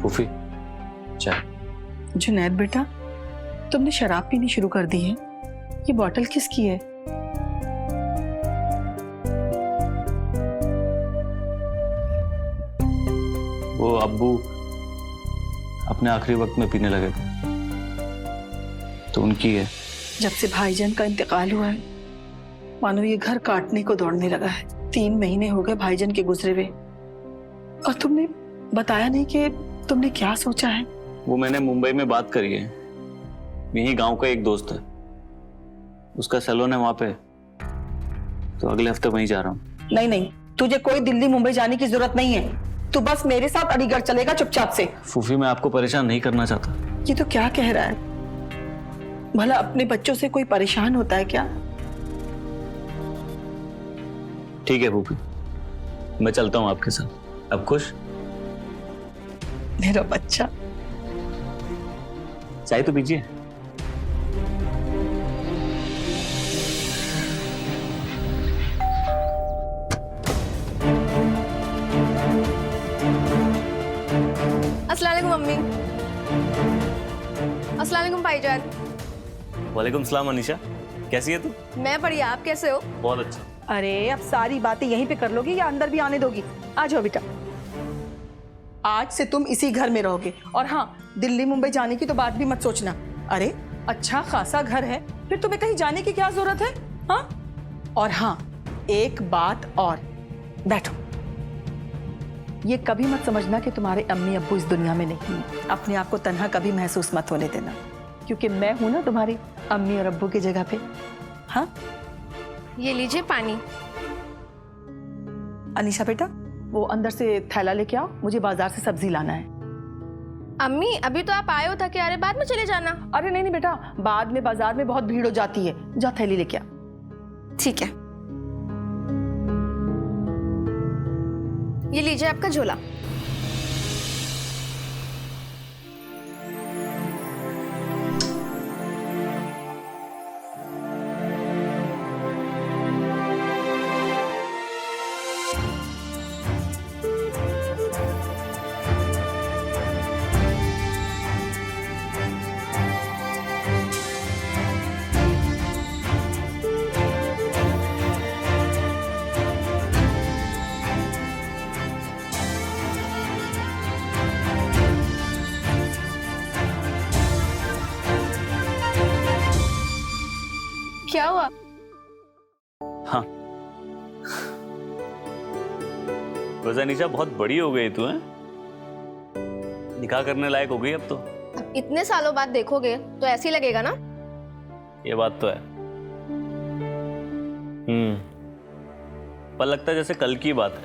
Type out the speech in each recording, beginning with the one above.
फूफी चाय। जुनैद बेटा, तुमने शराब पीनी शुरू कर दी है। ये बॉटल किसकी है? वो अब्बू अपने आखिरी वक्त में पीने लगे थे तो उनकी है। जब से भाईजान का इंतकाल हुआ है मानो ये घर काटने को दौड़ने लगा है। 3 महीने हो गए भाईजान के गुजरे हुए और तुमने बताया नहीं कि तुमने क्या सोचा है। वो मैंने मुंबई में बात करी है, यही गांव का एक दोस्त है, उसका सैलून है वहां पे, तो अगले हफ्ते वहीं जा रहा हूँ। नहीं नहीं, तुझे कोई दिल्ली मुंबई जाने की जरूरत नहीं है। तू बस मेरे साथ अलीगढ़ चलेगा चुपचाप से। फूफी मैं आपको परेशान नहीं करना चाहता। ये तो क्या कह रहा है? भला अपने बच्चों से कोई परेशान होता है क्या? ठीक है फूफी, मैं चलता हूँ आपके साथ। अब खुश? मेरा बच्चा। चाय तो पीजिए। अस्सलाम वालेकुम मम्मी। अस्सलाम वालेकुम भाईजान। वालेकुम सलाम अनीशा, कैसी है तू? मैं बढ़िया, आप कैसे हो? बहुत अच्छा। अरे अब सारी बातें यहीं पे कर लोगी या अंदर भी आने दोगी? आ जाओ बेटा, आज से तुम इसी घर में रहोगे। और हाँ, दिल्ली मुंबई जाने की तो बात भी मत सोचना। अरे अच्छा खासा घर है, फिर तुम्हें कहीं जाने की क्या जरूरत है? हाँ, और हाँ एक बात और, बैठो। ये कभी मत समझना कि तुम्हारे अम्मी अब्बू इस दुनिया में नहीं है। अपने आप को तन्हा कभी महसूस मत होने देना, क्योंकि मैं हूं ना तुम्हारी अम्मी और अब्बू की जगह पे। हाँ, ये लीजिए पानी। अनीशा बेटा, वो अंदर से थैला लेके आओ, मुझे बाजार से सब्जी लाना है। अम्मी अभी तो आप आए हो थके आ रहे, बाद में चले जाना। अरे नहीं नहीं बेटा, बाद में बाजार में बहुत भीड़ हो जाती है। जा थैली लेके आ। ठीक है, ये लीजिए आपका झोला। क्या हुआ? हाँ वैसे अनीशा बहुत बड़ी हो गई तू, है? निकाह करने लायक हो गई अब तो। अब इतने सालों बाद देखोगे तो ऐसे ही लगेगा ना। ये बात तो है। पर लगता है जैसे कल की बात है।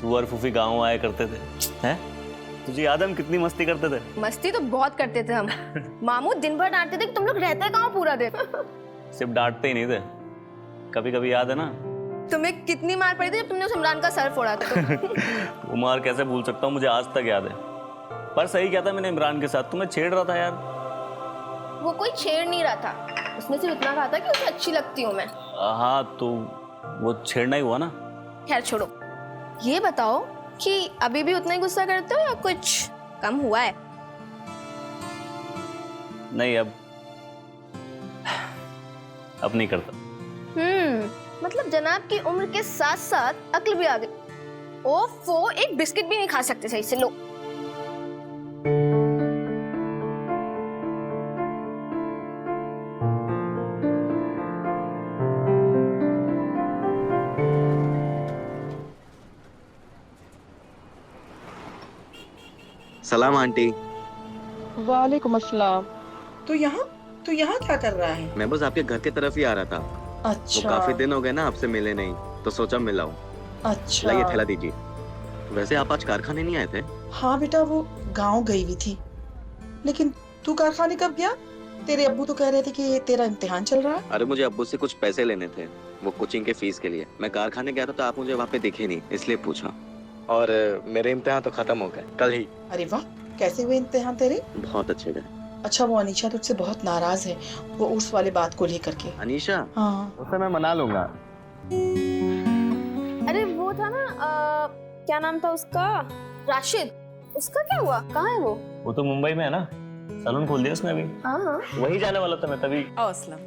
तू और फूफी गांव आया करते थे, हैं? तुझे याद है हम कितनी मस्ती करते थे? मस्ती तो बहुत करते थे हम। मामू दिन भर डांटते थे कि तुम लोग रहते कहाँ पूरा दिन। सिर्फ डांटते ही नहीं थे, कभी कभी याद है ना तुम्हें कितनी मार पड़ी थी जब तुमने उस इमरान का सर फोड़ा था। वो मार कैसे भूल सकता हूँ, मुझे आज तक याद है। पर सही क्या था मैंने इमरान के साथ, तुम्हें छेड़ रहा था यार। वो कोई छेड़ नहीं रहा था, उसने सिर्फ इतना कहा था कि उसे अच्छी लगती हूँ मैं। हाँ तो वो छेड़ना ही हुआ ना। खैर छोड़ो, ये बताओ कि अभी भी उतना ही गुस्सा करते हो या कुछ कम हुआ है? नहीं अब नहीं करता। मतलब जनाब की उम्र के साथ साथ अक्ल भी आ गई। ओफो, एक बिस्किट भी नहीं खा सकते सही से। लो सलाम आंटी। वालेकुम अस्सलाम। तो यहाँ क्या कर रहा है? मैं बस आपके घर की तरफ ही आ रहा था। अच्छा। वो काफी दिन हो गए ना आपसे मिले नहीं, तो सोचा मिलाऊं। अच्छा। लाइए थैला दीजिए। वैसे आप आज कारखाने नहीं आए थे? हाँ बेटा, वो गांव गई हुई थी। लेकिन तू कारखाने कब गया? तेरे अब्बू तो कह रहे थे कि तेरा इम्तिहान चल रहा है। अरे मुझे अब्बू से कुछ पैसे लेने थे, वो कोचिंग के फीस के लिए। मैं कारखाने गया था तो आप मुझे वहाँ पे दिखे नहीं, इसलिए पूछा। और मेरे इम्तिहान तो खत्म हो गए कल ही। अरे वाह, कैसे हुए इम्तिहान तेरे? बहुत अच्छे गए। अच्छा, वो अनीशा तुझसे बहुत नाराज है, वो उर्स वाले बात को लेकर के। अनीशा? हाँ। उसे मैं मना लूंगा। अरे वो था ना क्या नाम था उसका? राशिद। उसका क्या हुआ? कहाँ है वो? वो तो मुंबई में है ना, सैलून खोल दिया उसने अभी। हाँ। वही जाने वाला था मैं तभी। आओ असलम।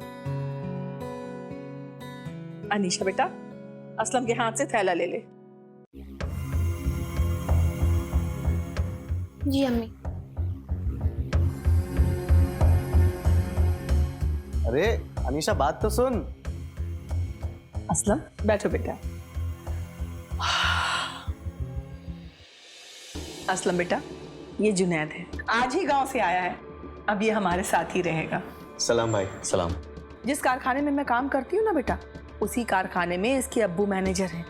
अनीशा बेटा, असलम के हाथ से थैला ले ले। जी अम्मी। अरे अनीशा, बात तो सुन। असलम बैठो बेटा। असलम बेटा, ये जुनैद है, आज ही गांव से आया है। अब ये हमारे साथ ही रहेगा। सलाम भाई। सलाम। जिस कारखाने में मैं काम करती हूँ ना बेटा, उसी कारखाने में इसके अब्बू मैनेजर हैं।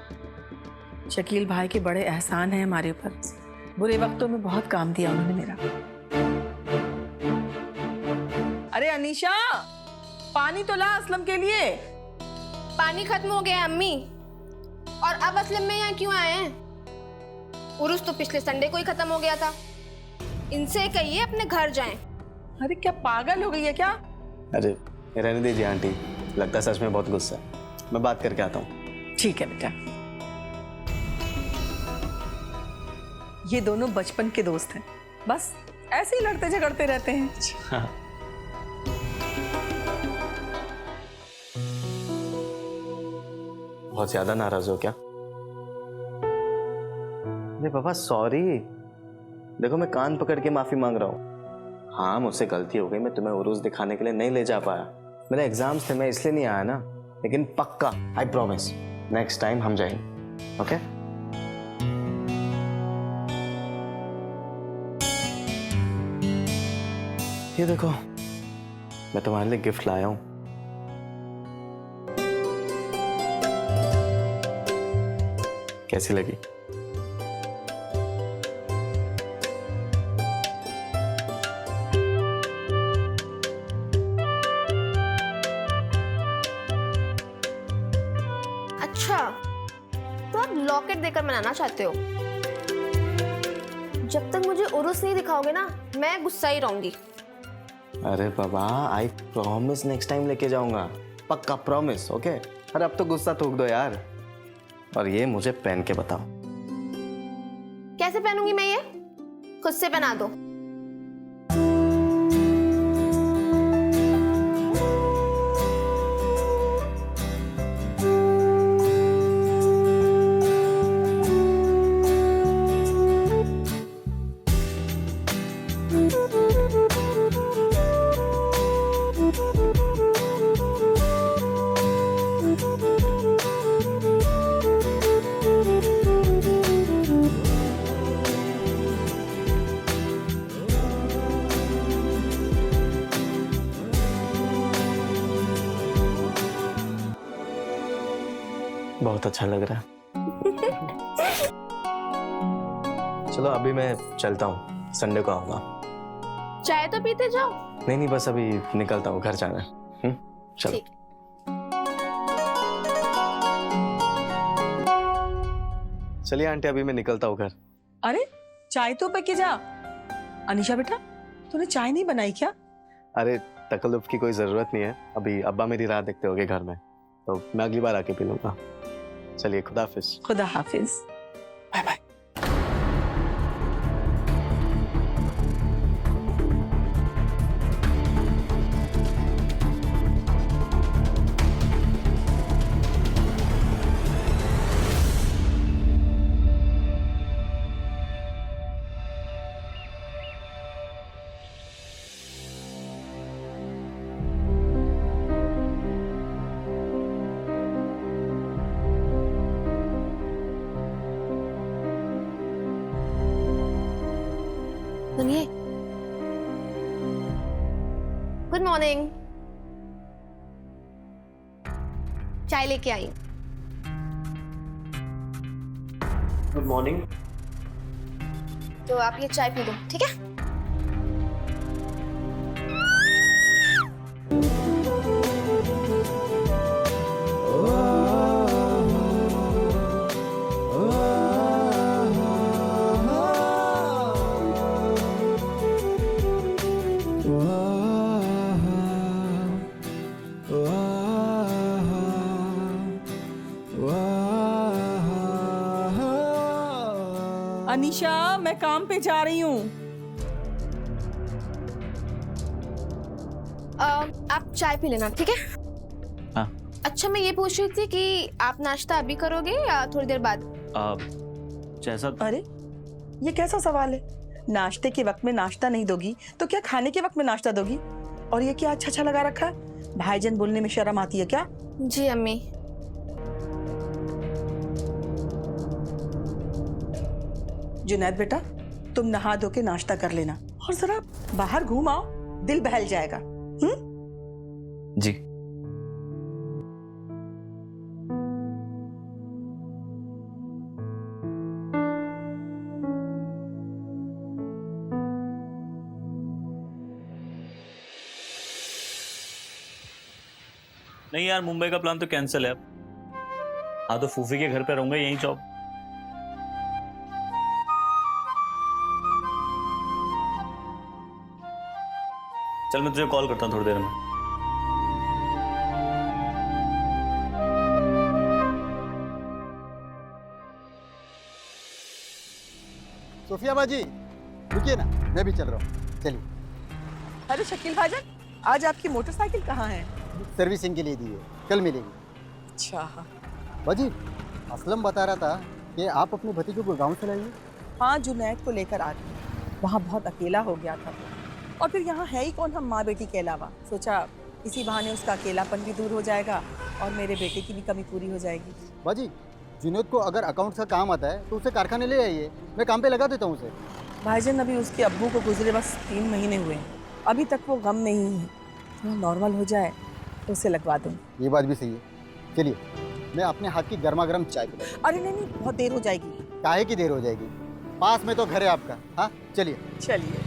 शकील भाई के बड़े एहसान हैं हमारे ऊपर। बुरे वक्तों में बहुत काम दिया उन्होंने मेरा। अरे अनीशा, पानी तो ला असलम के लिए। पानी खत्म हो गया है अम्मी। और अब असलम में यहाँ क्यों आए हैं? उर्स तो पिछले संडे को ही खत्म हो गया था। इनसे कहिए अपने घर जाएं। अरे क्या पागल हो गई है क्या? अरे रहने दीजिए आंटी, लगता है सच में बहुत गुस्सा है। मैं बात करके आता हूँ। ठीक है बेटा। ये दोनों बचपन के दोस्त हैं, बस ऐसे ही लड़ते झगड़ते रहते हैं। बहुत ज्यादा नाराज हो क्या? अरे पापा सॉरी। देखो मैं कान पकड़ के माफी मांग रहा हूँ। हाँ मुझसे गलती हो गई, मैं तुम्हें उरूस दिखाने के लिए नहीं ले जा पाया। मेरे एग्जाम्स थे, मैं इसलिए नहीं आया ना। लेकिन पक्का, आई प्रॉमिस, नेक्स्ट टाइम हम जाएंगे। ओके? ये देखो, मैं तुम्हारे लिए गिफ्ट लाया हूं। कैसी लगी? अच्छा, तो आप लॉकेट देकर मनाना चाहते हो? जब तक मुझे उर्स नहीं दिखाओगे ना, मैं गुस्सा ही रहूंगी। अरे बाबा, आई प्रॉमिस नेक्स्ट टाइम लेके जाऊंगा, पक्का प्रॉमिस। ओके? अरे अब तो गुस्सा थूक दो यार। और ये मुझे पहन के बताओ। कैसे पहनूंगी मैं ये? खुद से पहना दो। बहुत अच्छा लग रहा है। चलो अभी मैं चलता हूँ, संडे को आऊंगा। चाय तो पीते जाओ। नहीं नहीं, बस अभी निकलता हूँ, घर जाना है। चलो। ठीक। चलिए आंटी, अभी मैं निकलता हूँ घर। अरे चाय तो पी के जा। अनीशा बेटा, तूने चाय नहीं बनाई क्या? अरे तकल्लुफ की कोई जरूरत नहीं है, अभी अब्बा मेरी राह देखते होंगे घर में, तो मैं अगली बार आके पी लूंगा। चलिए, खुदा हाफिज। खुदा हाफिज। Bye bye. सुनिए, गुड मॉर्निंग। चाय लेके आई। Good morning. तो आप ये चाय पी लो, ठीक है? अनीशा, मैं काम पे जा रही हूँ। आप चाय पी लेना, ठीक है? हाँ। अच्छा, मैं ये पूछ रही थी कि आप नाश्ता अभी करोगे या थोड़ी देर बाद? जैसा अरे ये कैसा सवाल है? नाश्ते के वक्त में नाश्ता नहीं दोगी तो क्या खाने के वक्त में नाश्ता दोगी? और ये क्या अच्छा लगा रखा है? भाईजान बोलने में शर्म आती है क्या? जी अम्मी। जुनैद बेटा, तुम नहा धो के नाश्ता कर लेना और जरा बाहर घूम आओ, दिल बहल जाएगा। जी। नहीं यार, मुंबई का प्लान तो कैंसिल है अब। हाँ तो फूफी के घर पे रहूंगा, यहीं जॉब। चल मैं तुझे कॉल करता हूँ थोड़ी देर में। सोफिया बाजी, रुकिए ना, मैं भी चल रहा हूँ, चलिए। अरे शकील भाईजान, आज आपकी मोटरसाइकिल कहाँ है? सर्विसिंग के लिए दी है, कल मिलेगी। अच्छा। बाजी, असलम बता रहा था कि आप अपने भतीजे को गांव से लाइए। हाँ, जुनैद को लेकर आ गई। वहाँ बहुत अकेला हो गया था और फिर यहाँ है ही कौन हम माँ बेटी के अलावा। सोचा इसी बहाने उसका अकेलापन भी दूर हो जाएगा और मेरे बेटे की भी कमी पूरी हो जाएगी। बाजी, जुनैद को अगर अकाउंट्स का काम आता है तो उसे कारखाने ले आइए, मैं काम पे लगा देता हूँ उसे। भाईजान, अभी उसके अब्बू को गुजरे बस 3 महीने हुए हैं, अभी तक वो गम में ही है। थोड़ा नॉर्मल हो जाए तो उसे लगवा दूँ। ये बात भी सही है, चलिए मैं अपने हाथ की गर्मा गर्म चाय पिलाऊं। अरे नहीं, बहुत देर हो जाएगी। काहे की देर हो जाएगी, पास में तो घर है आपका। हाँ चलिए। चलिए।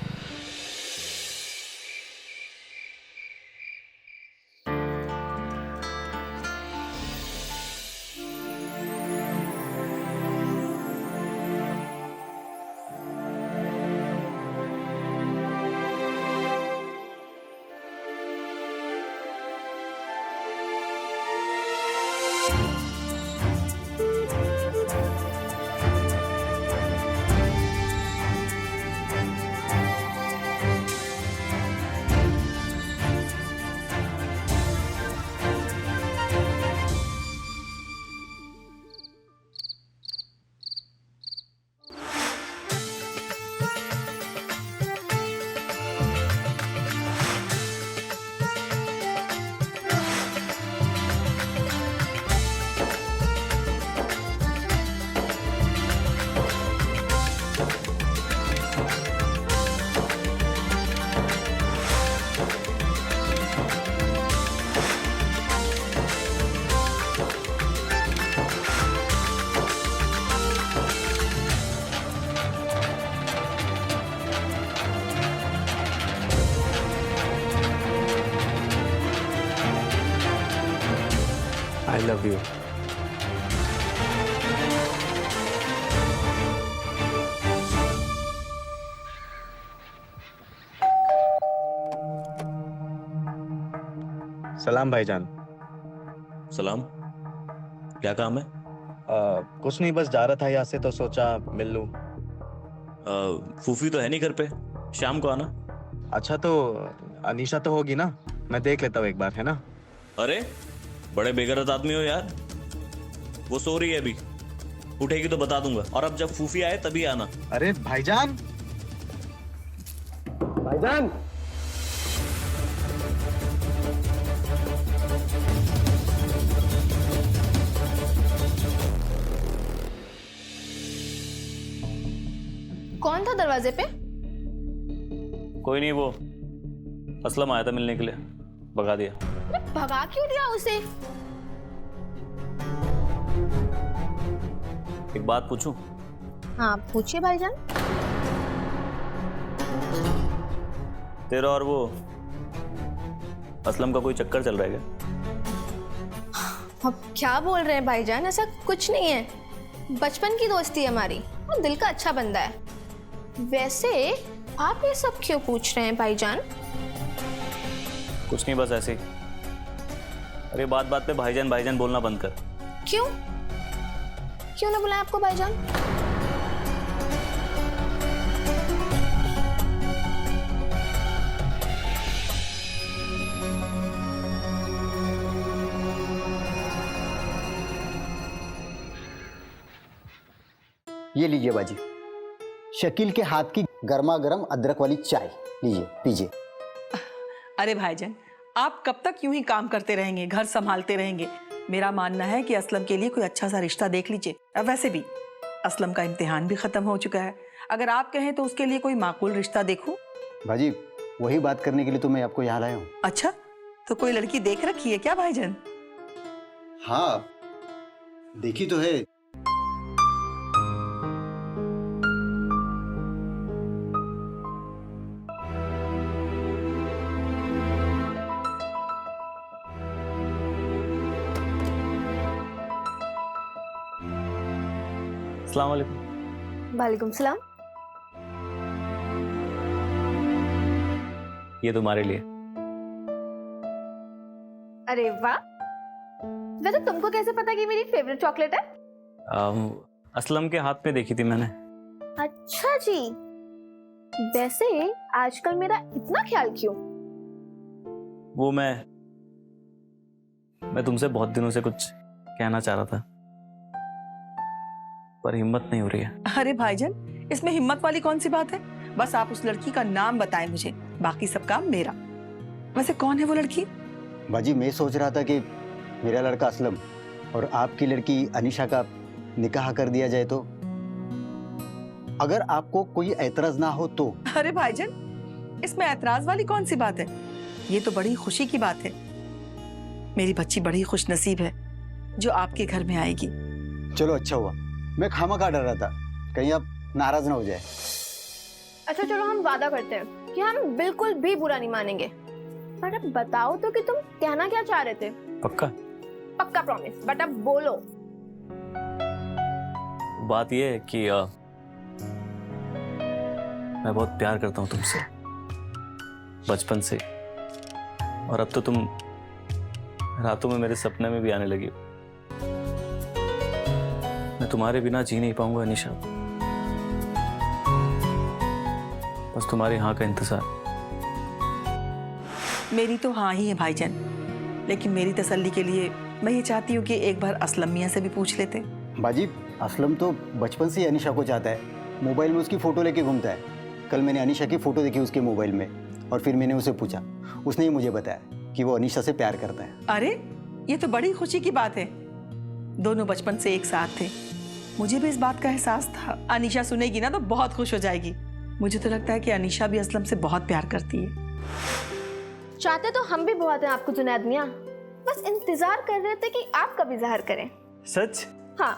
I love you. सलाम भाईजान। सलाम। क्या काम है? कुछ नहीं, बस जा रहा था यहाँ से तो सोचा मिल लूं। फूफी तो है नहीं घर पे, शाम को आना। अच्छा तो अनीशा तो होगी ना, मैं देख लेता हूँ एक बार, है ना? अरे बड़े बेगरत आदमी हो यार। वो सो रही है अभी, उठेगी तो बता दूंगा। और अब जब फूफी आए तभी आना। अरे भाईजान, भाईजान। कौन था दरवाजे पे? कोई नहीं, वो असलम आया था मिलने के लिए, भगा दिया। अरे भगा क्यों दिया उसे? एक बात पूछूं? हाँ पूछिए भाईजान। तेरा और वो असलम का कोई चक्कर चल रहा है क्या? अब क्या बोल रहे हैं भाईजान, ऐसा कुछ नहीं है। बचपन की दोस्ती है हमारी, वो दिल का अच्छा बंदा है। वैसे आप ये सब क्यों पूछ रहे हैं भाईजान? कुछ नहीं, बस ऐसे ही। अरे बात बात पे भाईजान भाईजान बोलना बंद कर। क्यों? क्यों ना बुलाया आपको भाईजान? ये लीजिए बाजी, शकील के हाथ की गर्मा गर्म अदरक वाली चाय लीजिए पीजिए। अरे भाईजान, आप कब तक यूं ही काम करते रहेंगे, घर संभालते रहेंगे? मेरा मानना है कि असलम के लिए कोई अच्छा सा रिश्ता देख लीजिए। वैसे भी असलम का इम्तिहान भी खत्म हो चुका है, अगर आप कहें तो उसके लिए कोई माकूल रिश्ता देखूं। बाजी वही बात करने के लिए तो मैं आपको यहाँ लाया हूँ। अच्छा, तो कोई लड़की देख रखी है क्या भाईजान? हाँ देखी तो है। अस्सलाम वालेकुम। वालेकुम सलाम। ये तुम्हारे लिए। अरे वाह, वैसे तुमको कैसे पता कि मेरी फेवरेट चॉकलेट है? असलम के हाथ में देखी थी मैंने। अच्छा जी, वैसे आजकल मेरा इतना ख्याल क्यों? वो मैं तुमसे बहुत दिनों से कुछ कहना चाह रहा था, पर हिम्मत नहीं हो रही है। अरे भाईजान, इसमें हिम्मत वाली कौन सी बात है? बस आप उस लड़की का नाम बताएं मुझे, बाकी सब काम मेरा। वैसे कौन है वो लड़की? बाजी मैं सोच रहा था कि मेरा लड़का असलम और आपकी लड़की अनीशा का निकाह कर दिया जाए, तो अगर आपको कोई एतराज ना हो तो। अरे भाईजान, इसमें ऐतराज वाली कौन सी बात है? ये तो बड़ी खुशी की बात है। मेरी बच्ची बड़ी खुश नसीब है जो आपके घर में आएगी। चलो अच्छा हुआ, मैं खामखा डर रहा था कहीं आप नाराज ना हो जाए। अच्छा चलो, हम वादा करते हैं कि हम बिल्कुल भी बुरा नहीं मानेंगे। पर अब बताओ तो कि तुम कहना क्या चाह रहे थे? पक्का? पक्का प्रॉमिस, बट अब बोलो। बात ये है कि मैं बहुत प्यार करता हूँ तुमसे, बचपन से, और अब तो तुम रातों में मेरे सपने में भी आने लगी हो। मैं तुम्हारे बिना जी नहीं पाऊंगा अनीशा, बस तुम्हारी हाँ का इंतजार। मेरी तो हाँ ही है भाईजान, लेकिन मेरी तसल्ली के लिए मैं ये चाहती हूँ कि एक बार असलम मियाँ से भी पूछ लेते। बाजी असलम तो बचपन से ही अनीशा को चाहता है, मोबाइल में उसकी फ़ोटो लेके घूमता है। कल मैंने अनीशा की फ़ोटो देखी उसके मोबाइल में, और फिर मैंने उसे पूछा, उसने ही मुझे बताया कि वो अनीशा से प्यार करता है। अरे ये तो बड़ी खुशी की बात है, दोनों बचपन से एक साथ थे। मुझे भी इस बात का एहसास था। अनीशा सुनेगी ना तो बहुत खुश हो जाएगी। मुझे तो लगता है कि अनीशा भी असलम से बहुत प्यार करती है। चाहते तो हम भी बहुत हैं आपको जुनैद मियां, बस इंतजार कर रहे थे कि आप कब इजहार करें। सच? हाँ।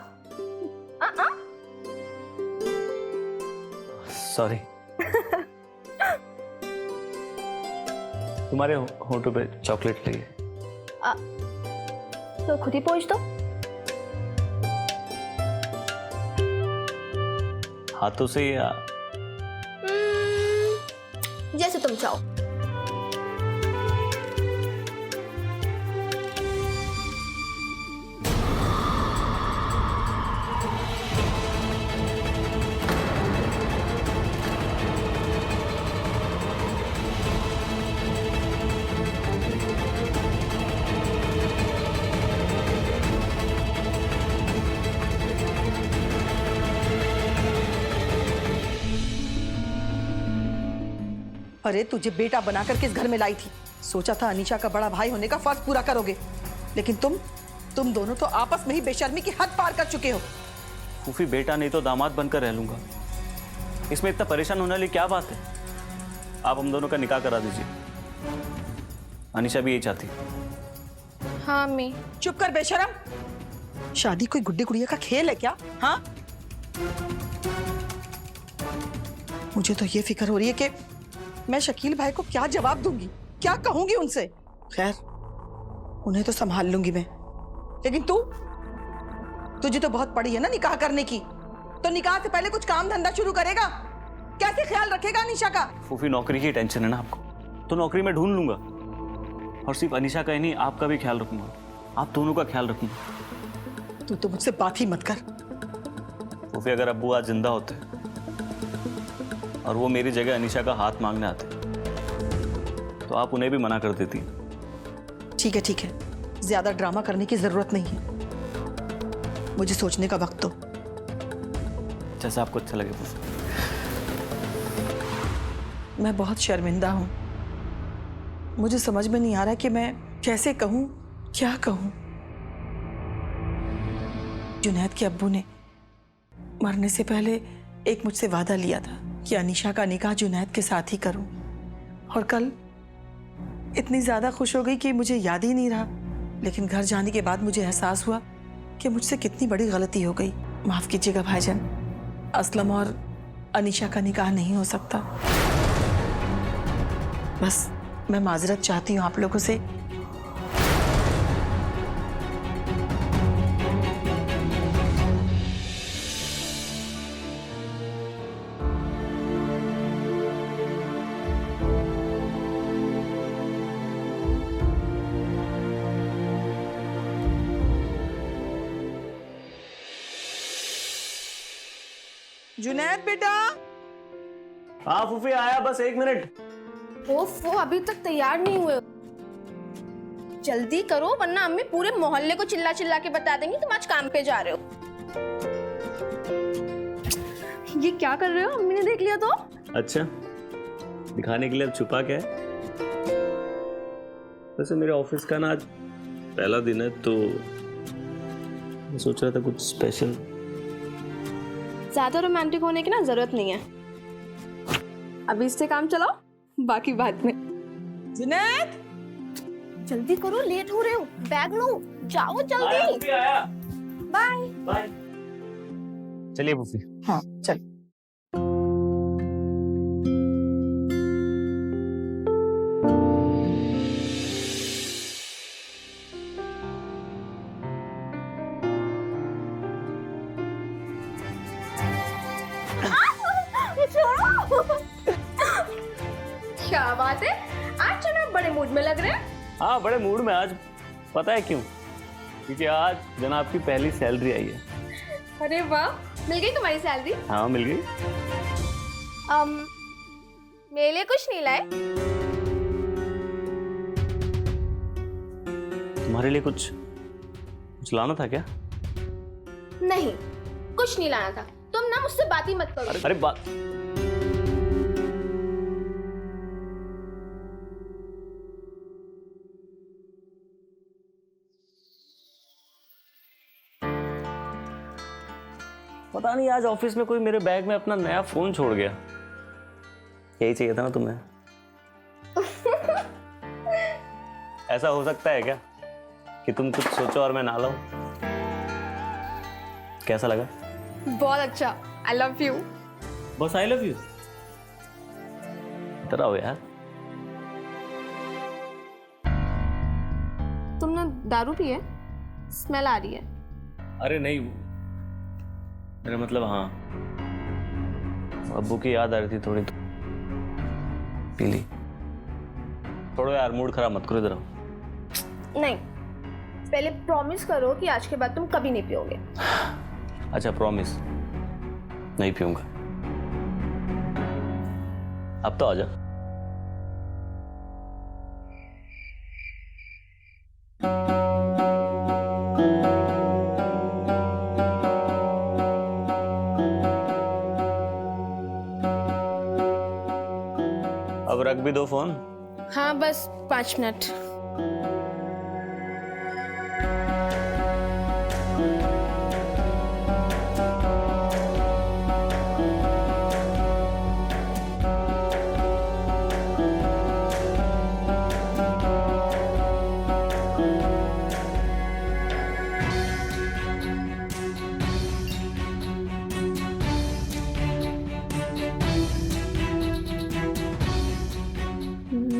सॉरी। तुम्हारे होठों पे चॉकलेट लगी है। तो खुद ही पहुंच दो। हाथों से या? जैसे तुम चाहो। अरे तुझे बेटा बना करके इस घर में लाई थी, सोचा था अनीशा का बड़ा भाई होने का फर्ज पूरा करोगे, लेकिन तुम दोनों तो आपस में ही बेशर्मी की हद पार कर चुके हो। फूफी, बेटा नहीं तो दामाद बनकर रह लूंगा, इसमें इतना परेशान होने वाली क्या बात है? आप हम दोनों का निकाह करा दीजिए, अनीशा भी यही चाहती। हाँ मैं। चुप कर बेशरम, शादी कोई गुड्डी गुड़िया का खेल है क्या? हाँ, मुझे तो ये फिक्र हो रही है कि मैं शकील भाई को क्या जवाब दूंगी, क्या कहूंगी उनसे। खैर, उन्हें तो संभाल लूंगी मैं, लेकिन तुझे तो बहुत पड़ी है ना निकाह करने की, तो निकाह से पहले कुछ काम धंधा शुरू करेगा? कैसे ख्याल रखेगा अनीशा का? फूफी, नौकरी की टेंशन है ना आपको, तो नौकरी में ढूंढ लूंगा, और सिर्फ अनीशा का ही नहीं, आपका भी ख्याल रखूंगा, आप दोनों का ख्याल रखूंगा। तू तो मुझसे बात ही मत कर। फूफी, अगर अब्बू आज जिंदा होते और वो मेरी जगह अनीशा का हाथ मांगने आते तो आप उन्हें भी मना कर देती। ठीक है, ज्यादा ड्रामा करने की जरूरत नहीं है, मुझे सोचने का वक्त दो। जैसा आपको अच्छा लगे फूफी। मैं बहुत शर्मिंदा हूँ। मुझे समझ में नहीं आ रहा कि मैं कैसे कहूँ, क्या कहूँ। जुनैद के अब्बू ने मरने से पहले एक मुझसे वादा लिया था कि अनीशा का निकाह जुनैद के साथ ही करूं, और कल इतनी ज्यादा खुश हो गई कि मुझे याद ही नहीं रहा। लेकिन घर जाने के बाद मुझे एहसास हुआ कि मुझसे कितनी बड़ी गलती हो गई। माफ कीजिएगा भाईजान, असलम और अनीशा का निकाह नहीं हो सकता। बस मैं माजरत चाहती हूँ आप लोगों से। जुनैद बेटा। हाँ फूफी आया, बस 1 मिनट। ओफ, वो अभी तक तैयार नहीं हुए। जल्दी करो वरना अम्मी पूरे मोहल्ले को चिल्ला चिल्ला के बता देंगी तुम आज काम पे जा रहे हो। ये क्या कर रहे हो? अम्मी ने देख लिया तो? अच्छा, दिखाने के लिए अब छुपा क्या है? वैसे मेरे ऑफिस का ना आज पहला दिन है, तो मैं सोच रहा था कुछ स्पेशल। ज्यादा रोमांटिक होने की ना जरूरत नहीं है। अभी इससे काम चलाओ, बाकी बाद में। जुनैद जल्दी करो, लेट हो रहे हो। बैग लो, जाओ जल्दी। Bye bye. चलिए फूफी। हाँ चल। क्या बात है, आज जनाब बड़े मूड में लग रहे हैं। हाँ, बड़े मूड में आज। पता है क्यों? क्योंकि आज जनाब की पहली सैलरी आई है। अरे वाह, मिल गई तुम्हारी सैलरी? हाँ मिल गई। मेरे लिए कुछ नहीं लाए? तुम्हारे लिए कुछ लाना था क्या? नहीं, कुछ नहीं लाना था। तुम ना मुझसे बात ही मत करो। अरे बात। पता नहीं आज ऑफिस में कोई मेरे बैग में अपना नया फोन छोड़ गया। यही चाहिए था ना तुम्हें। ऐसा हो सकता है क्या कि तुम कुछ सोचो और मैं ना लाऊं? कैसा लगा? बहुत अच्छा। I love you. बस आई लव यू? इतना हो यार। तुमने दारू पी है? स्मेल आ रही है। अरे नहीं, मेरा मतलब हाँ, अब्बू की याद आ रही थी थोड़ी, तो पी ली। थोड़ा यार मूड खराब मत करो, इधर आओ। नहीं, पहले प्रॉमिस करो कि आज के बाद तुम कभी नहीं पियोगे। अच्छा प्रॉमिस, नहीं पीऊंगा। अब तो आजा। अब रख भी दो फोन। हाँ बस 5 मिनट।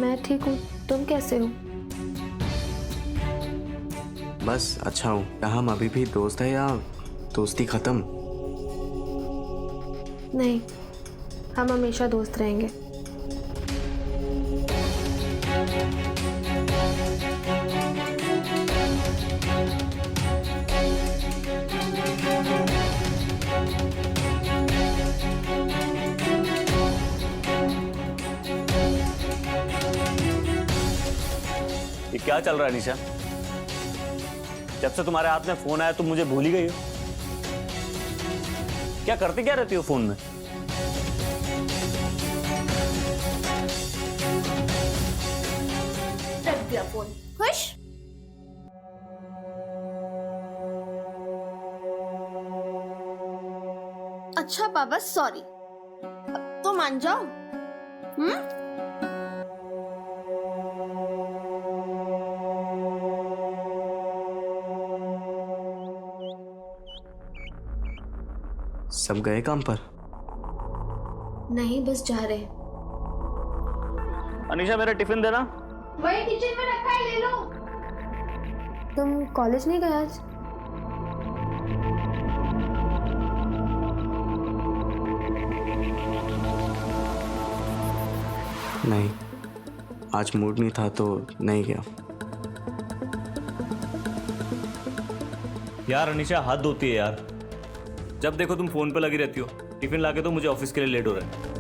मैं ठीक हूँ, तुम कैसे हो? बस अच्छा हूँ। क्या हम अभी भी दोस्त है या दोस्ती खत्म? नहीं, हम हमेशा दोस्त रहेंगे। ये क्या चल रहा है निशा? जब से तुम्हारे हाथ में फोन आया तुम मुझे भूल ही गई हो। क्या करती क्या रहती हो फोन में? रख दिया फोन। खुश? अच्छा पापा सॉरी, अब तो मान जाओ। सब गए काम पर? नहीं बस जा रहे। अनीशा मेरा टिफिन देना। वही किचन में रखा है, ले लो। तुम कॉलेज नहीं गए आज? नहीं, आज मूड नहीं था तो नहीं गया। यार अनीशा हाथ धोती है यार, जब देखो तुम फोन पे लगी रहती हो। टिफिन लाके तो मुझे ऑफिस के लिए लेट हो रहा है।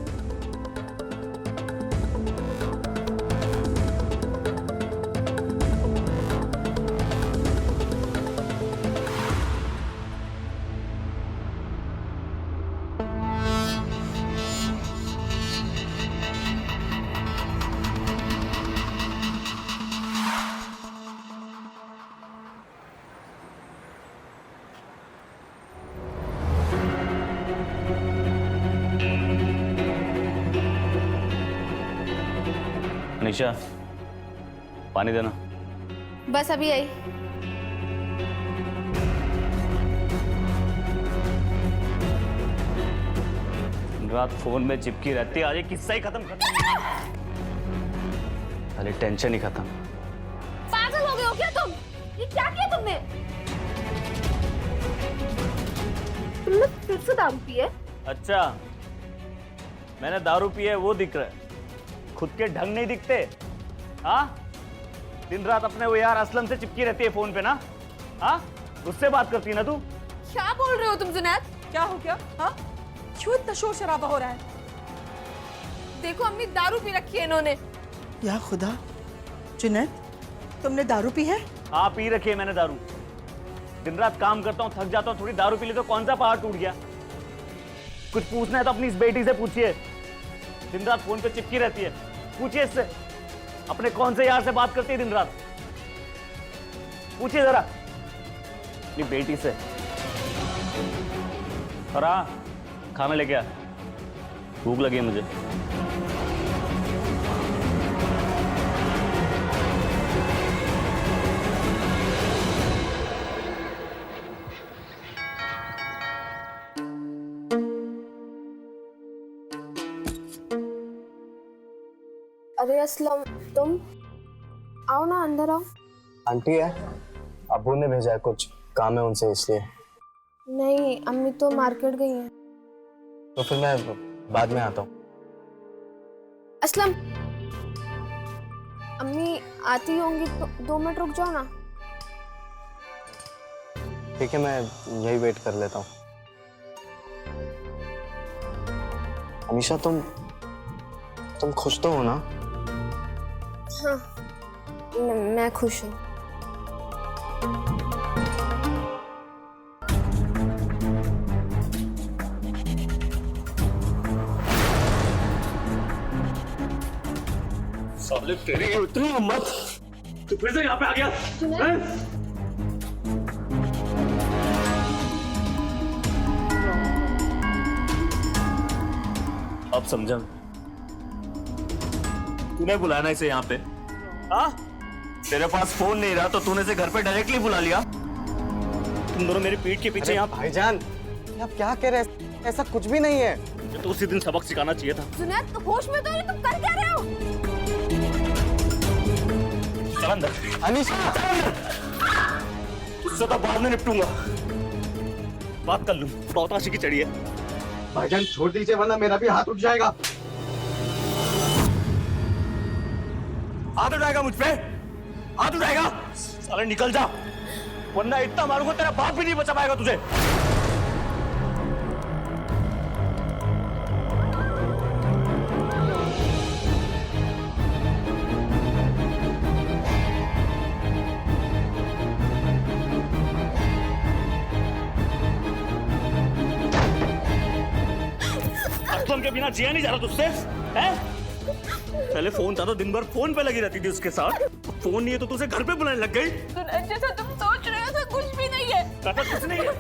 अनीशा पानी देना। बस अभी आई। रात फोन में चिपकी रहती है, आज ये किस्सा ही खत्म कर। पहले टेंशन ही खत्म। पागल हो गए हो क्या तुम? ये क्या किया तुमने? तुमने फिर से दारू पी है? अच्छा, मैंने दारू पी है वो दिख रहा है, खुद के ढंग नहीं दिखते। हाँ, दिन रात अपने वो यार असलम से चिपकी रहती है फोन पे ना। हाँ, उससे बात करती है ना तू। क्या बोल रहे हो तुम जुनैद? क्या हो गया? हाँ, क्यों इतना शोर शराबा हो रहा है? देखो अम्मी दारू पी रखी है इन्होंने। या खुदा, जुनैद तुमने दारू पी है? हाँ पी रखी है मैंने दारू। दिन रात काम करता हूँ, थक जाता हूँ, थोड़ी दारू पी ली तो कौन सा पहाड़ टूट गया? कुछ पूछना है तो अपनी इस बेटी से पूछिए, दिन रात फोन पे चिपकी रहती है। पूछिए इससे, अपने कौन से यार से बात करती है दिन रात? पूछिए जरा अपनी बेटी से। और हाँ, खाना लेके आ, भूख लगी है मुझे। अरे असलम, तुम आओ ना, अंदर आओ। आंटी है, अबू ने भेजा है, कुछ काम है उनसे इसलिए। नहीं, अम्मी तो मार्केट गई हैं। तो फिर मैं बाद में आता हूँ। असलम, अम्मी आती होंगी तो 2 मिनट रुक जाओ ना। ठीक है, मैं यही वेट कर लेता हूँ। अमीशा तुम खुश तो हो ना? हाँ, मैं खुश हूँ। साले तेरी इतनी हिम्मत, तू फिर से यहाँ पे आ गया? अब समझा, तूने बुलाया ना इसे यहाँ पे। हाँ, तेरे पास फोन नहीं रहा तो तूने इसे घर पे डायरेक्टली बुला लिया। तुम दोनों मेरी पीठ के पीछे यहाँ। भाईजान, आप क्या कह रहे हैं? ऐसा कुछ भी नहीं है। तो उसी दिन सबक सिखाना चाहिए था। जुनैद, होश में तो है, तुम कर क्या रहे हो? चल अंदर। अनीशा, उससे तो बाद में निपटूंगा, बात कर लूं। बहुत आशिकी चढ़ी है। भाईजान छोड़ दीजिए वरना मेरा भी हाथ उठ जाएगा। हाथ उठाएगा मुझ पे? हाथ उठाएगा? साले निकल जा, वरना इतना मारूंगा तेरा बाप भी नहीं बचा पाएगा तुझे। असलम के बिना जिया नहीं जा रहा तुझसे, हैं? पहले फोन था तो दिन भर फोन पे लगी रहती थी उसके साथ, फोन नहीं है तो तुझे घर पे बुलाने लग गई। जैसा तुम सोच रहे हो कुछ भी नहीं है। ऐसा कुछ नहीं है,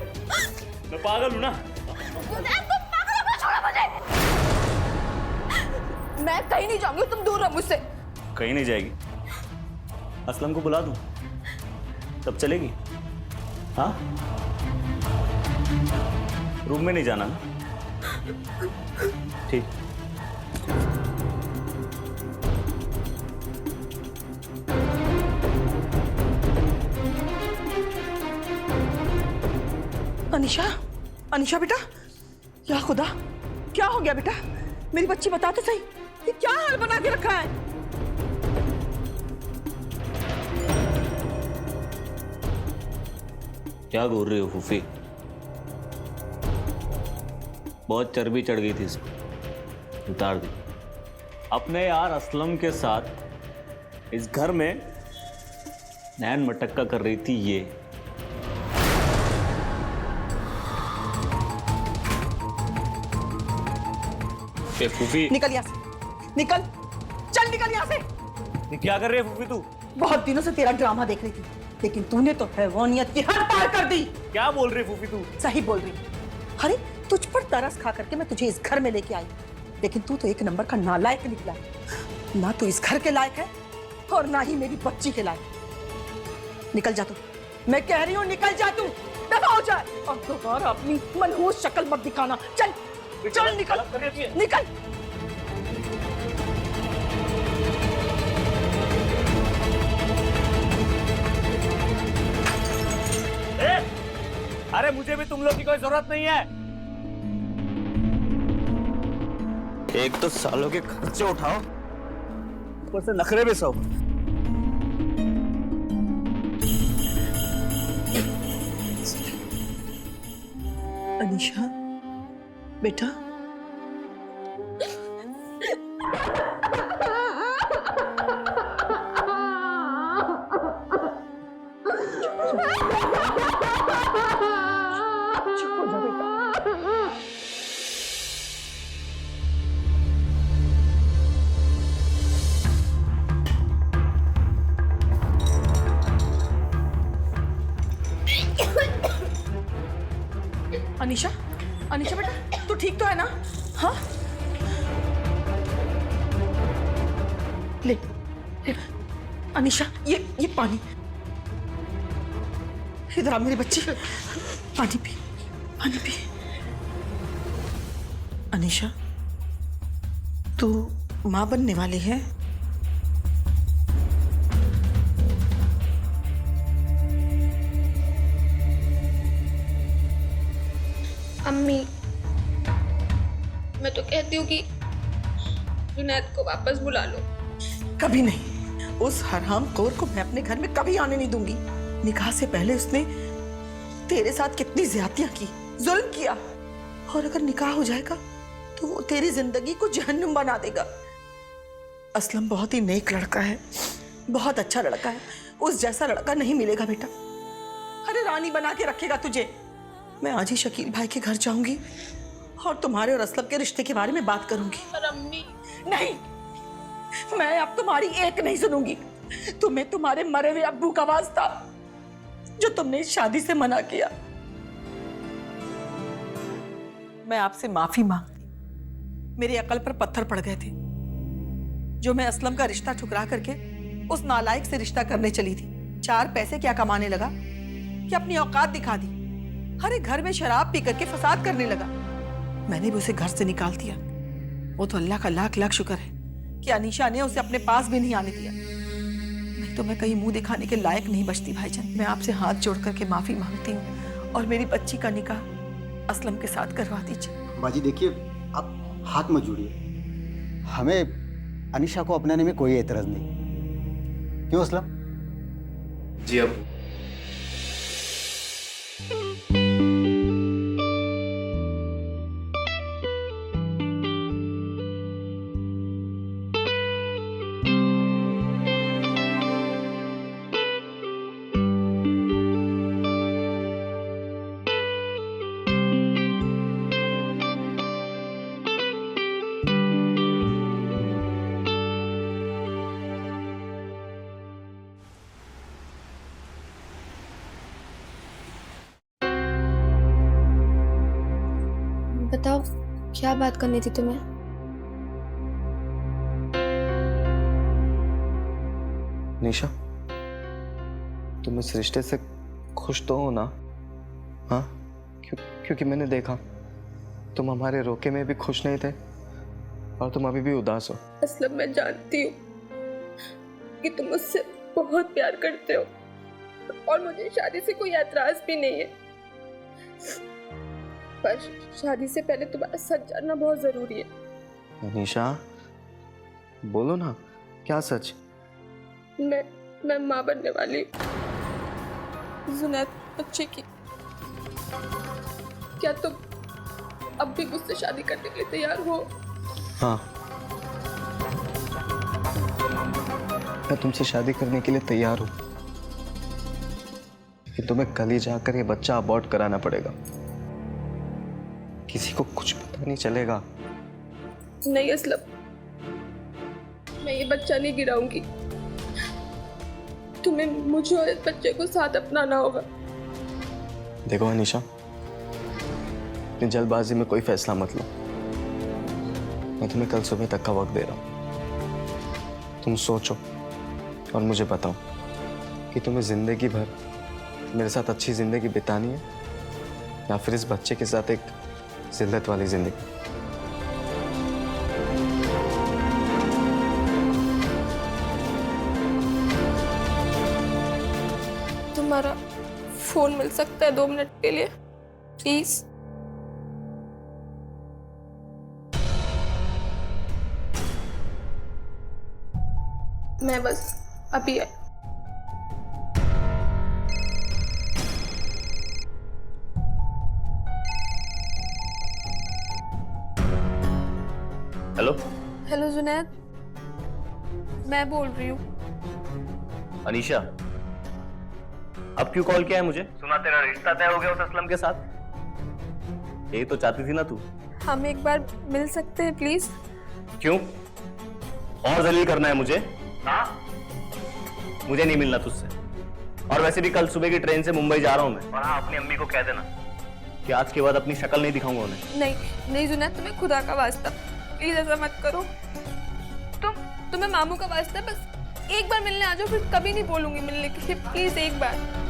मैं पागल हूँ ना। मैं कहीं नहीं जाऊंगी, तुम दूर रहो मुझसे। कहीं नहीं जाएगी, असलम को बुला दूं तब चलेगी? हाँ, रूम में नहीं जाना ना? ठीक। अनिशा, अनिशा बेटा, या खुदा, क्या हो गया बेटा? मेरी बच्ची बता तो सही, ये क्या हाल बना के रखा है? क्या बोल रही हो फूफी? बहुत चर्बी चढ़ गई थी इसको, उतार दी। अपने यार असलम के साथ इस घर में नैन मटक्का कर रही थी ये। फूफी निकल यहाँ से, निकल, चल निकल यहाँ से। ये क्या कर रही है फूफी तू? बहुत दिनों से तेरा ड्रामा देख रही थी, लेकिन तूने तो हैवानियत की हद पार कर दी। क्या बोल रही है फूफी तू? सही बोल रही। अरे तुझ पर तरस खा करके मैं तुझे इस घर में लेके आई, लेकिन तू तो एक नंबर का नालायक निकला। ना तू इस घर के लायक है और ना ही मेरी बच्ची के लायक। निकल जा तू, मैं कह रही हूँ निकल जा तू, दफा हो जाए। और दोबारा अपनी मनहूस शक्ल मत दिखाना। चल चल निकल, निकल। अरे मुझे भी तुम लोग की कोई जरूरत नहीं है। एक तो सालों के खर्चे उठाओ, ऊपर से नखरे भी सो। अनीशा बेटा, चुप हो जा बेटा। अनीशा, अनीशा बेटा, तू ठीक तो है ना? हाँ, ले, ले। अनीशा, ये पानी, इधर आ मेरी बच्ची, पानी पी, पानी पी। अनीशा, तू माँ बनने वाली है? अम्मी, मैं तो कहती हूँ कि जुनैद को वापस बुला लो। कभी नहीं, उस हरामखोर को मैं अपने घर में कभी आने नहीं दूंगी। निकाह से पहले उसने तेरे साथ कितनी ज्यादतियां की, जुल्म किया, और अगर निकाह हो जाएगा तो वो तेरी जिंदगी को जहन्नुम बना देगा। असलम बहुत ही नेक लड़का है, बहुत अच्छा लड़का है, उस जैसा लड़का नहीं मिलेगा बेटा। अरे रानी बना के रखेगा तुझे। मैं आज ही शकील भाई के घर जाऊंगी और तुम्हारे और असलम के रिश्ते के बारे में बात करूंगी। पर अम्मी, नहीं, मैं अब तुम्हारी एक नहीं सुनूंगी। तुम्हें तुम्हारे मरे हुए अब्बू का वास्ता जो तुमने इस शादी से मना किया। मैं आपसे माफी मांगती, मेरी अकल पर पत्थर पड़ गए थे जो मैं असलम का रिश्ता ठुकरा करके उस नालायक से रिश्ता करने चली थी। 4 पैसे क्या कमाने लगा कि अपनी औकात दिखा दी। हर एक घर में शराब पी करके फसाद करने लगा। मैंने भी उसे घर से निकाल दिया। वो तो अल्लाह का लाख लाख शुक्र है कि अनीशा ने उसे अपने पास भी नहीं आने दिया, नहीं तो मैं कहीं मुंह दिखाने के लायक नहीं बचती। भाईजान, मैं आपसे हाथ जोड़ करके माफी मांगती हूँ और मेरी बच्ची का निकाह असलम के साथ करवा दीजिए। बाजी देखिए, आप हाथ मत जोड़िए। हमें अनीशा को अपनाने में कोई एतराज नहीं। क्यों असलम? जी अब बताओ, क्या बात करनी थी तुम्हें? निशा, तुम इस रिश्ते से खुश तो हो ना? हाँ, क्योंकि मैंने देखा तुम हमारे रोके में भी खुश नहीं थे और तुम अभी भी उदास हो। असलम, मैं जानती हूँ कि तुम मुझसे बहुत प्यार करते हो और मुझे शादी से कोई एतराज भी नहीं है, पर शादी से पहले तुम्हारा सच जानना बहुत जरूरी है। निशा, बोलो ना, क्या सच? मैं माँ बनने वाली हूँ, जुनैद बच्चे की। क्या तुम अब भी मुझसे शादी करने के लिए तैयार हो? हाँ, मैं तुमसे शादी करने के लिए तैयार हूँ, लेकिन तुम्हें कल ही जाकर ये बच्चा अबॉर्ट कराना पड़ेगा। किसी को कुछ पता नहीं चलेगा। नहीं असलम, मैं ये बच्चा नहीं गिराऊंगी। तुम्हें मुझे और इस बच्चे को साथ अपनाना होगा। देखो अनीशा, अपनी जल्दबाजी में कोई फैसला मत लो। मैं तुम्हें कल सुबह तक का वक्त दे रहा हूँ। तुम सोचो और मुझे बताओ कि तुम्हें जिंदगी भर मेरे साथ अच्छी जिंदगी बितानी है या फिर इस बच्चे के साथ एक जिल्लत वाली जिंदगी। तुम्हारा फोन मिल सकता है 2 मिनट के लिए प्लीज? मैं बस अभी आई। हेलो हेलो जुनैद, मैं बोल रही हूँ। अनीशा, अब क्यों कॉल किया है मुझे? सुना तेरा रिश्ता तय हो गया उस असलम के साथ। यही तो चाहती थी ना तू? हम एक बार मिल सकते हैं प्लीज? क्यों? और जलील करना है मुझे? हाँ, मुझे नहीं मिलना तुझसे। और वैसे भी कल सुबह की ट्रेन से मुंबई जा रहा हूँ मैं। और हाँ, अपनी अम्मी को कह देना कि आज के बाद अपनी शक्ल नहीं दिखाऊंगा उन्हें। नहीं जुनैद, तुम्हें खुदा का वास्ता प्लीज ऐसा मत करो। तुम्हें मामू का वास्ता है, बस एक बार मिलने आ जाओ, फिर कभी नहीं बोलूंगी मिलने के लिए। प्लीज एक बार।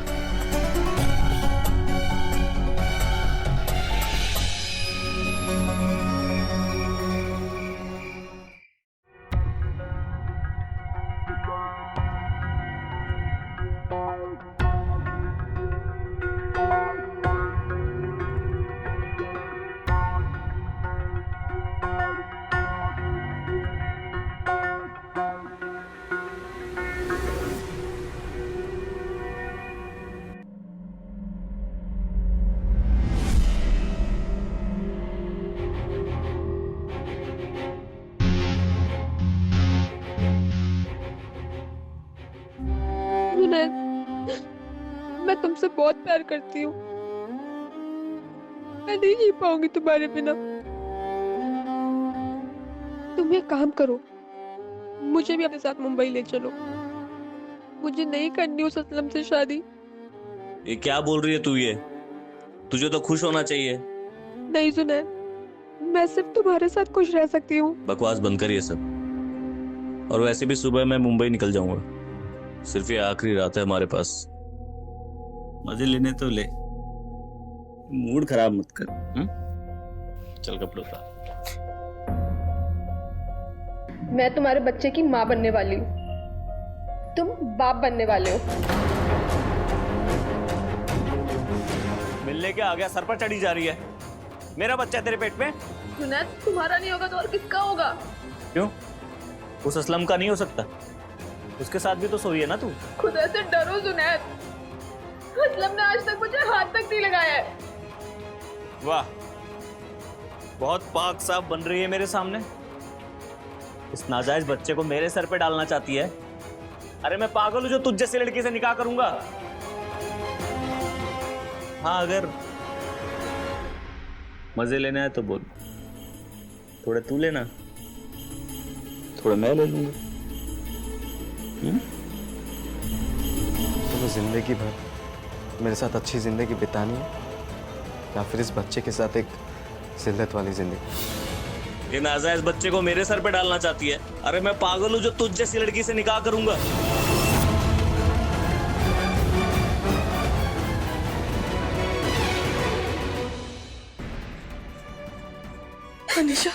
मैं तुमसे बहुत प्यार करती हूँ, मैं नहीं जी पाऊंगी तुम्हारे बिना। तुम एक काम करो, मुझे भी अपने साथ मुंबई ले चलो। मुझे नहीं करनी उस असलम से शादी। ये क्या बोल रही है तू? ये तुझे तो खुश होना चाहिए। नहीं जुनैद, मैं सिर्फ तुम्हारे साथ खुश रह सकती हूँ। बकवास बंद कर ये सब। और वैसे भी सुबह मैं मुंबई निकल जाऊंगा। सिर्फ ये आखिरी रात है हमारे पास। मजे लेने तो ले, मूड खराब मत कर। चल कपड़े उतार। मैं तुम्हारे बच्चे की माँ बनने वाली हूँ, तुम बाप बनने वाले हो। मिलने के आ गया, सर पर चढ़ी जा रही है। मेरा बच्चा है तेरे पेट में। जुनैद, तुम्हारा नहीं होगा तो और किसका होगा? क्यों? उस असलम का नहीं हो सकता? उसके साथ भी तो सोई है ना तू। खुदा से डरो जुनैद, असलम ने आज तक मुझे हाथ तक नहीं लगाया है। वाह, बहुत पाक साफ बन रही है मेरे सामने। इस नाजायज बच्चे को मेरे सर पे डालना चाहती है। अरे मैं पागल हूं जो तुझ जैसी लड़की से निकाह करूंगा? हाँ, अगर मजे लेने आए तो बोल। थोड़े तू लेना, थोड़ा मैं ले लूंगा। तुम्हें जिंदगी भर मेरे साथ अच्छी जिंदगी बितानी है या फिर इस बच्चे के साथ एक जिल्लत वाली जिंदगी। ये नाजा इस बच्चे को मेरे सर पे डालना चाहती है। अरे मैं पागल हूँ जो तुझ जैसी लड़की से निकाह करूंगा। अनिशा